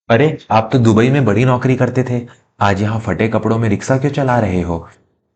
अरे, आप तो दुबई में बड़ी नौकरी करते थे। आज यहाँ फटे कपड़ों में रिक्शा क्यों चला रहे हो?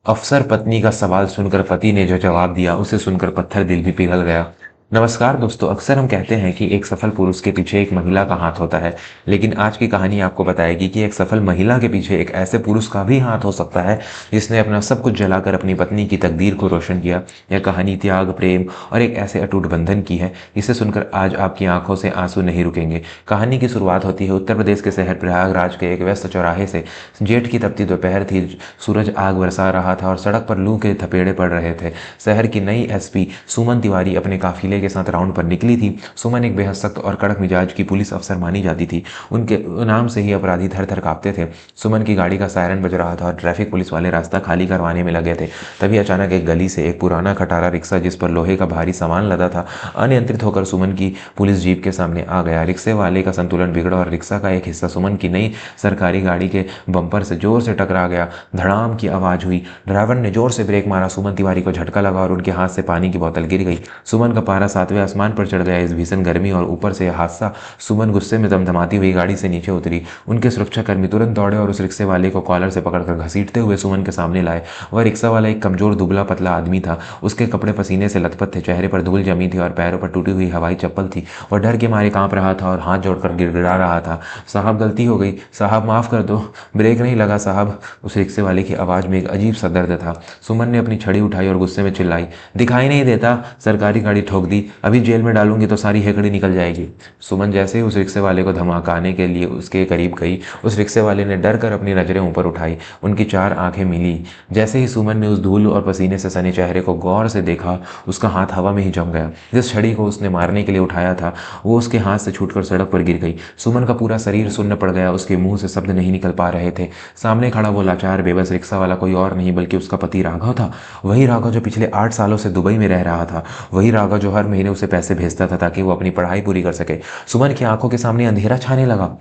अफसर पत्नी का सवाल सुनकर पति ने जो जवाब दिया उसे सुनकर पत्थर दिल भी पिघल गया। नमस्कार दोस्तों, अक्सर हम कहते हैं कि एक सफल पुरुष के पीछे एक महिला का हाथ होता है, लेकिन आज की कहानी आपको बताएगी कि एक सफल महिला के पीछे एक ऐसे पुरुष का भी हाथ हो सकता है जिसने अपना सब कुछ जलाकर अपनी पत्नी की तकदीर को रोशन किया। यह कहानी त्याग, प्रेम और एक ऐसे अटूट बंधन की है जिसे सुनकर आज आपकी आंखों से आंसू नहीं रुकेंगे। कहानी की शुरुआत होती है उत्तर प्रदेश के शहर प्रयागराज के एक व्यस्त चौराहे से। जेठ की तपती दोपहर थी, सूरज आग बरसा रहा था और सड़क पर लू के थपेड़े पड़ रहे थे। शहर की नई एसपी सुमन तिवारी अपने काफिले के साथ राउंड पर निकली थी। सुमन एक बेहद सख्त और कड़क मिजाज की पुलिस अफसर मानी जाती थी। उनके नाम से ही अपराधी थर थर कांपते थे। सुमन की गाड़ी का सायरन बज रहा था और ट्रैफिक पुलिस वाले रास्ता खाली करवाने में लगे थे। तभी अचानक एक गली से एक पुराना खटारा रिक्शा जिस पर लोहे का भारी सामान लदा था अनियंत्रित होकर सुमन की पुलिस जीप के सामने आ गया। रिक्शे वाले का संतुलन बिगड़ा और रिक्शा का एक हिस्सा सुमन की नई सरकारी गाड़ी के बम्पर से जोर से टकरा गया। धड़ाम की आवाज हुई। ड्राइवर ने जोर से ब्रेक मारा। सुमन तिवारी को झटका लगा और उनके हाथ से पानी की बोतल गिर गई। सुमन का पारा सातवें आसमान पर चढ़ गया। इस भीषण गर्मी और ऊपर से हादसा, सुमन गुस्से में दमदमाती हुई गाड़ी से नीचे उतरी। उनके सुरक्षाकर्मी तुरंत दौड़े और उस रिक्शे वाले को कॉलर से पकड़कर घसीटते हुए सुमन के सामने लाए। वह रिक्शा वाला एक कमजोर दुबला पतला आदमी था। उसके कपड़े पसीने से लथपथ थे, चेहरे पर धूल जमी थी और पैरों पर टूटी हुई हवाई चप्पल थी। वह डर के मारे कांप रहा था और हाथ जोड़कर गिड़गिड़ा रहा था। साहब, गलती हो गई, साहब माफ कर दो, ब्रेक नहीं लगा साहब। उस रिक्शे वाले की आवाज में एक अजीब सा दर्द था। सुमन ने अपनी छड़ी उठाई और गुस्से में चिल्लाई, दिखाई नहीं देता? सरकारी गाड़ी ठोक दी, अभी जेल में डालूंगी तो सारी हेकड़ी निकल जाएगी। सुमन जैसे ही उस रिक्शे वाले को धमकाने के लिए उसके करीब गई, उस रिक्शे वाले ने डर कर अपनी नजरें ऊपर उठाई। उनकी चार आंखें मिली। जैसे ही सुमन ने उस धूल और पसीने से सने चेहरे को गौर से देखा, उसका हाथ हवा में ही जम गया। जिस छड़ी को उसने मारने के लिए उठाया था वो उसके हाथ से छूटकर सड़क पर गिर गई। सुमन का पूरा शरीर सुन्न पड़ गया। उसके मुंह से शब्द नहीं निकल पा रहे थे। सामने खड़ा वो लाचार बेबस रिक्शा वाला कोई और नहीं बल्कि उसका पति राघव था। वही राघव जो पिछले 8 सालों से दुबई में रह रहा था। वही राघव जो हर महीने उसे पैसे भेजता था ताकि वो अपनी पढ़ाई पूरी कर सके। सुमन की आंखों के सामने अंधेरा छाने लगा।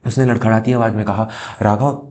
उसने लड़खड़ाती आवाज में कहा, राघव,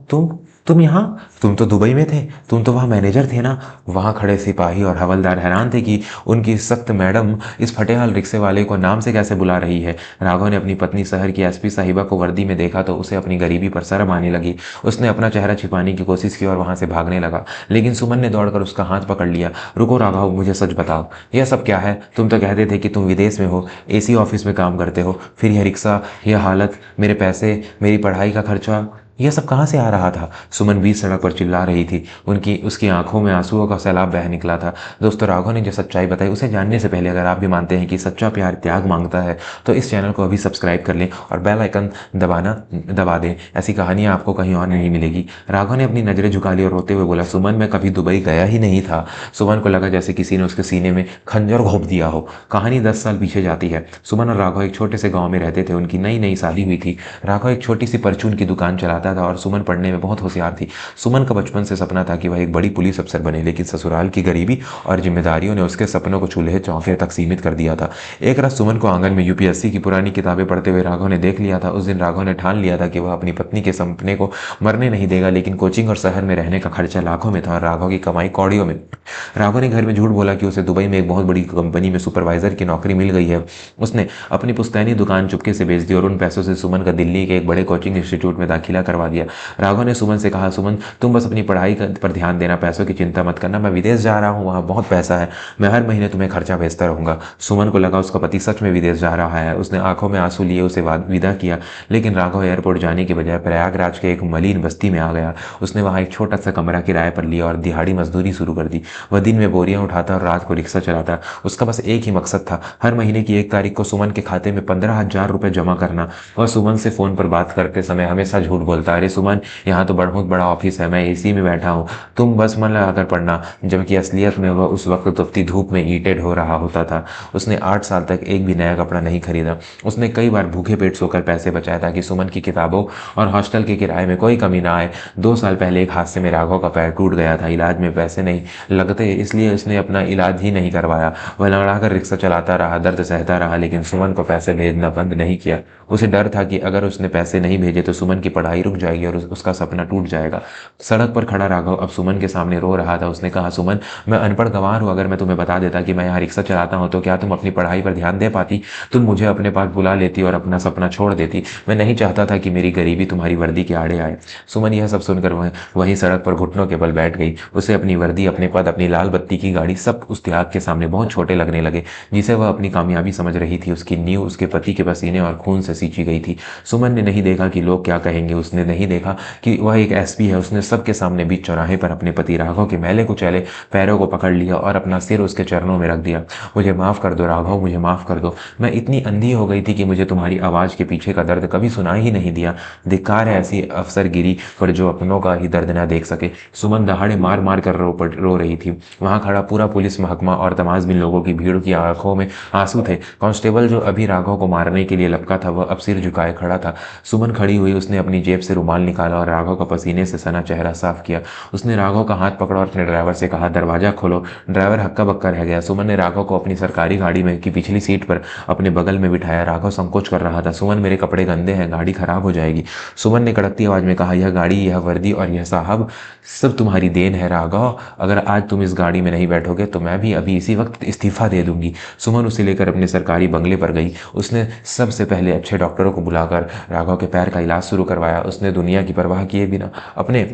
तुम यहाँ? तुम तो दुबई में थे, तुम तो वहाँ मैनेजर थे ना? वहाँ खड़े सिपाही और हवलदार हैरान थे कि उनकी सख्त मैडम इस फटेहाल रिक्शे वाले को नाम से कैसे बुला रही है। राघव ने अपनी पत्नी शहर की एसपी साहिबा को वर्दी में देखा तो उसे अपनी गरीबी पर शर्म आने लगी। उसने अपना चेहरा छिपाने की कोशिश की और वहां से भागने लगा, लेकिन सुमन ने दौड़कर उसका हाथ पकड़ लिया। रुको राघव, मुझे सच बताओ, यह सब क्या है? तुम तो कहते थे कि तुम विदेश में हो, एसी ऑफिस में काम करते हो, फिर यह रिक्शा, यह हालत, मेरे पैसे, मेरी पढ़ाई का खर्चा, यह सब कहाँ से आ रहा था? सुमन बीच सड़क पर चिल्ला रही थी। उसकी आंखों में आंसुओं का सैलाब बह निकला था। दोस्तों, राघव ने जो सच्चाई बताई उसे जानने से पहले अगर आप भी मानते हैं कि सच्चा प्यार त्याग मांगता है तो इस चैनल को अभी सब्सक्राइब कर लें और बेल आइकन दबा दें। ऐसी कहानियां आपको कहीं और नहीं मिलेगी। राघव ने अपनी नजरें झुका ली और रोते हुए बोला, सुमन, मैं कभी दुबई गया ही नहीं था। सुमन को लगा जैसे किसी ने उसके सीने में खंजर घोंप दिया हो। कहानी 10 साल पीछे जाती है। सुमन और राघव एक छोटे से गाँव में रहते थे। उनकी नई नई शादी हुई थी। राघव एक छोटी सी परचून की दुकान चलाता था और सुमन पढ़ने में बहुत होशियार थी। सुमन का बचपन से सपना था कि वह एक बड़ी पुलिस अफसर बने, लेकिन ससुराल की गरीबी और जिम्मेदारियों ने उसके सपनों को चूल्हे चौके तक सीमित कर दिया था। एक रात सुमन को आंगन में यूपीएससी की पुरानी किताबें पढ़ते हुए राघव ने देख लिया था। उस दिन राघव ने ठान लिया था कि वह अपनी पत्नी के सपने को मरने नहीं देगा, लेकिन कोचिंग और शहर में रहने का खर्चा लाखों में था और राघव की कमाई कौड़ियों में। राघव ने घर में झूठ बोला कि उसे दुबई में एक बहुत बड़ी कंपनी में सुपरवाइजर की नौकरी मिल गई है। उसने अपनी पुश्तैनी दुकान चुपके से बेच दी और उन पैसों से सुमन का दिल्ली के एक बड़े कोचिंग इंस्टीट्यूट में दाखिला करवा दिया। राघव ने सुमन से कहा, सुमन, तुम बस अपनी पढ़ाई पर ध्यान देना, पैसों की चिंता मत करना, मैं विदेश जा रहा हूँ, वहाँ बहुत पैसा है, मैं हर महीने तुम्हें खर्चा भेजता रहूंगा। सुमन को लगा उसका पति सच में विदेश जा रहा है। उसने आंखों में आंसू लिए उसे विदा किया, लेकिन राघव एयरपोर्ट जाने के बजाय प्रयागराज के एक मलिन बस्ती में आ गया। उसने वहाँ एक छोटा सा कमरा किराए पर लिया और दिहाड़ी मजदूरी शुरू कर दी। वह दिन में बोरियां उठाता और रात को रिक्शा चलाता। उसका बस एक ही मकसद था, हर महीने की 1 तारीख को सुमन के खाते में 15,000 रुपये जमा करना। वह सुमन से फोन पर बात करते समय हमेशा झूठ बोलता, अरे सुमन, यहाँ तो बहुत बड़ा ऑफिस है, मैं एसी में बैठा हूँ, तुम बस मन लगाकर पढ़ना, जबकि असलियत में वह उस वक्त तपती धूप में ईंटें ढो रहा होता था। उसने 8 साल तक एक भी नया कपड़ा नहीं खरीदा। उसने कई बार भूखे पेट सोकर पैसे बचाए ताकि सुमन की किताबों और हॉस्टल के किराए में कोई कमी ना आए। 2 साल पहले एक हादसे में राघव का पैर टूट गया था। इलाज में पैसे नहीं लगते, इसलिए उसने अपना इलाज ही नहीं करवाया। वह लड़ाकर रिक्शा चलाता रहा, दर्द सहता रहा, लेकिन सुमन को पैसे भेजना बंद नहीं किया। उसे डर था कि अगर उसने पैसे नहीं भेजे तो सुमन की पढ़ाई रुक जाएगी और उसका सपना टूट जाएगा। सड़क पर खड़ा राघव अब सुमन के सामने रो रहा था। उसने कहा, सुमन, मैं अनपढ़ गंवार हूँ। अगर मैं तुम्हें बता देता कि मैं यहाँ रिक्शा चलाता हूँ तो क्या तुम अपनी पढ़ाई पर ध्यान दे पाती? तुम मुझे अपने पास बुला लेती और अपना सपना छोड़ देती। मैं नहीं चाहता था कि मेरी गरीबी तुम्हारी वर्दी के आड़े आए। सुमन यह सब सुनकर वहीं सड़क पर घुटनों के बल बैठ गई। उसे अपनी वर्दी, अपने पद, अपनी लाल बत्ती की गाड़ी सब उस त्याग के सामने बहुत छोटे लगने लगे जिसे वह अपनी कामयाबी समझ रही थी। उसकी नींव उसके पति के पसीने और खून से सींची गई थी। सुमन ने नहीं देखा कि लोग क्या कहेंगे। उसने नहीं देखा कि वह एक एसपी है। उसने सबके सामने बीच चौराहे पर अपने पति राघव के मैले कुचैले पैरों को पकड़ लिया और अपना सिर उसके चरणों में रख दिया। मुझे माफ कर दो राघव, मुझे माफ कर दो। मैं इतनी अंधी हो गई थी कि मुझे तुम्हारी आवाज के पीछे का दर्द कभी सुनाई ही नहीं दिया। धिक्कार है ऐसी अफसरगिरी पर जो अपनों का ही दर्द न देख सके। सुमन दहाड़े मार मार कर रो रही थी। वहां खड़ा पूरा पुलिस महकमा और तमाशबीन लोगों की भीड़ की आंखों में आंसू थे। कांस्टेबल जो अभी राघव को मारने के लिए लपका था वह अब सिर झुकाए खड़ा था। सुमन खड़ी हुई। उसने अपनी जेब से रुमाल निकाला और राघव का पसीने से सना चेहरा साफ किया। उसने राघव का हाथ पकड़ा और अपने ड्राइवर से कहा, दरवाजा खोलो। ड्राइवर हक्का बक्का रह गया। सुमन ने राघव को अपनी सरकारी गाड़ी में की पिछली सीट पर अपने बगल में बिठाया। राघव संकोच कर रहा था। सुमन, मेरे कपड़े गंदे हैं, गाड़ी खराब हो जाएगी। सुमन ने कड़कती आवाज में कहा, यह गाड़ी, यह वर्दी और यह साहब सब तुम्हारी देन है राघव। अगर आज तुम इस गाड़ी में नहीं बैठोगे तो मैं भी अभी इसी वक्त इस्तीफा दे दूंगी। सुमन उसे लेकर अपने सरकारी बंगले पर गई। उसने सबसे पहले अच्छे डॉक्टरों को बुलाकर राघव के पैर का इलाज शुरू करवाया। उसने दुनिया की परवाह किए बिना अपने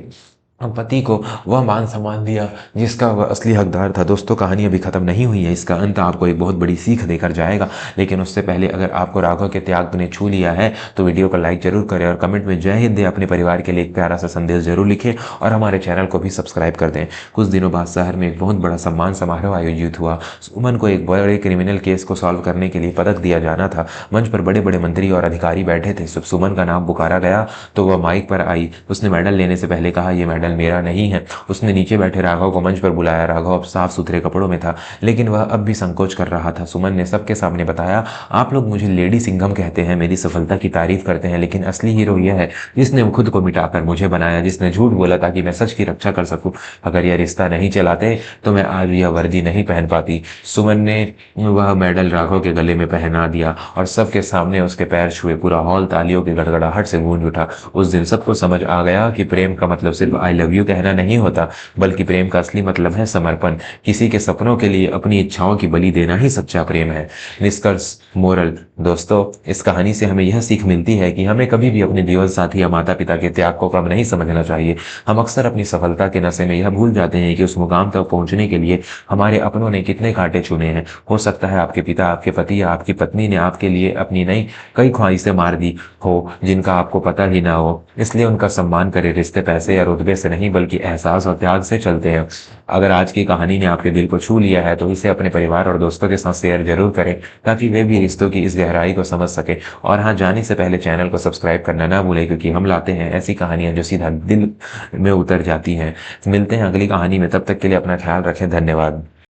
पति को वह मान सम्मान दिया जिसका वह असली हकदार था। दोस्तों, कहानी अभी खत्म नहीं हुई है। इसका अंत आपको एक बहुत बड़ी सीख देकर जाएगा। लेकिन उससे पहले अगर आपको राघव के त्याग ने छू लिया है तो वीडियो को लाइक जरूर करें और कमेंट में जय हिंद दे अपने परिवार के लिए एक प्यारा सा संदेश जरूर लिखें और हमारे चैनल को भी सब्सक्राइब कर दें। कुछ दिनों बाद शहर में एक बहुत बड़ा सम्मान समारोह आयोजित हुआ। सुमन को एक बड़े क्रिमिनल केस को सॉल्व करने के लिए पदक दिया जाना था। मंच पर बड़े बड़े मंत्री और अधिकारी बैठे थे। जब सुमन का नाम पुकारा गया तो वह माइक पर आई। उसने मेडल लेने से पहले कहा, यह मेडल मेरा नहीं है। उसने नीचे बैठे राघव को मंच पर बुलाया। राघव अब साफ सुथरे कपड़ों में था लेकिन वह अब भी संकोच कर रहा था। सुमन ने सबके सामने बताया, आप लोग मुझे लेडी सिंघम कहते हैं, मेरी सफलता की तारीफ करते हैं, लेकिन असली हीरो यह है जिसने खुद को मिटाकर मुझे बनाया, जिसने झूठ बोला ताकि मैं सच की रक्षा कर सकूं। अगर यह रिश्ता नहीं चलाते तो मैं आज यह वर्दी नहीं पहन पाती। सुमन ने वह मेडल राघव के गले में पहना दिया और सबके सामने उसके पैर छुए। पूरा हॉल तालियों की गड़गड़ाहट से गूंज उठा। उस दिन सबको समझ आ गया कि प्रेम का मतलब सिर्फ आई लव यू कहना नहीं होता, बल्कि प्रेम का असली मतलब है समर्पण। किसी के सपनों के लिए अपनी इच्छाओं की बलि देना ही सच्चा प्रेम है। निष्कर्ष, मोरल, दोस्तों, इस कहानी से हमें यह सीख मिलती है कि हमें कभी भी अपने जीवन साथी या माता पिता के त्याग को कम नहीं समझना चाहिए। हम अक्सर अपनी सफलता के नशे में यह भूल जाते हैं कि उस मुकाम तक पहुंचने के लिए हमारे अपनों ने कितने कांटे चुने हैं। हो सकता है आपके पिता, आपके पति या आपकी पत्नी ने आपके लिए अपनी नई कई ख्वाहिशें मार दी हो जिनका आपको पता ही ना हो। इसलिए उनका सम्मान करें। रिश्ते पैसे या रुतबे से नहीं बल्कि एहसास और त्याग से चलते हैं। अगर आज की कहानी ने आपके दिल को छू लिया है तो इसे अपने परिवार और दोस्तों के साथ शेयर जरूर करें ताकि वे भी रिश्तों की इस गहराई को समझ सके। और हाँ, जाने से पहले चैनल को सब्सक्राइब करना ना भूलें क्योंकि हम लाते हैं ऐसी कहानियां जो सीधा दिल में उतर जाती हैं। मिलते हैं अगली कहानी में, तब तक के लिए अपना ख्याल रखें। धन्यवाद।